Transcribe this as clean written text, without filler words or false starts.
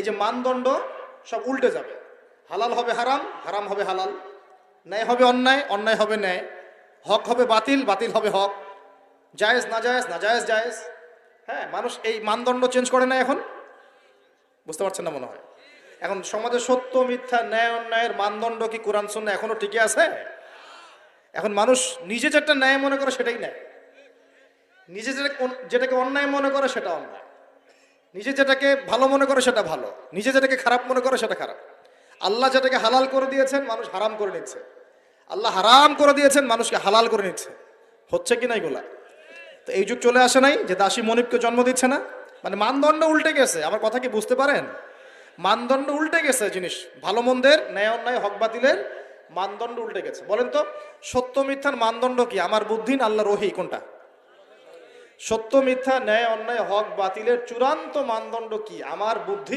এই যে মানদণ্ড সব উল্টে যাবে। হালাল হবে হারাম, হারাম হবে হালাল, ন্যায় হবে অন্যায়, অন্যায় হবে ন্যায়, হক হবে বাতিল, বাতিল হবে হক, জায়েজ নাজায়েজ, নাজায়েজ জায়েজ। হ্যাঁ, মানুষ এই মানদণ্ড চেঞ্জ করে না এখন। বুঝতে পারছেন না মনে হয়? এখন সমাজে সত্য মিথ্যা ন্যায় অন্যায়ের মানদণ্ড কি কোরআন সুন্নাহ এখনো টিকে আছে? এখন মানুষ নিজে যেটা ন্যায় মনে করে সেটাই ন্যায়, নিজে যেটাকে অন্যায় মনে করে সেটা অন্যায়, নিজে যেটাকে ভালো মনে করে সেটা ভালো, নিজে যেটাকে খারাপ মনে করে সেটা খারাপ। আল্লাহ যেটাকে হালাল করে দিয়েছেন মানুষ হারাম করে নিচ্ছে, আল্লাহ হারাম করে দিয়েছেন মানুষকে হালাল করে নিচ্ছে। হচ্ছে কি না এগুলা? তো এই যুগ চলে আসে নাই যে দাসী মনিবকে জন্ম দিচ্ছে না? মানে মানদণ্ড উল্টে গেছে। আমার কথা কি বুঝতে পারেন? মানদণ্ড উল্টে গেছে, জিনিস ভালো মন্দের ন্যায় অন্যায় হক বাতিলের মানদণ্ড উল্টে গেছে। বলেন তো সত্য মিথ্যার মানদণ্ড কি? আমার বুদ্ধি না আল্লাহর ওহী? কোনটা? সত্য মিথ্যা ন্যায় অন্যায় হক বাতিলের চূড়ান্ত মানদণ্ড কি? আমার বুদ্ধি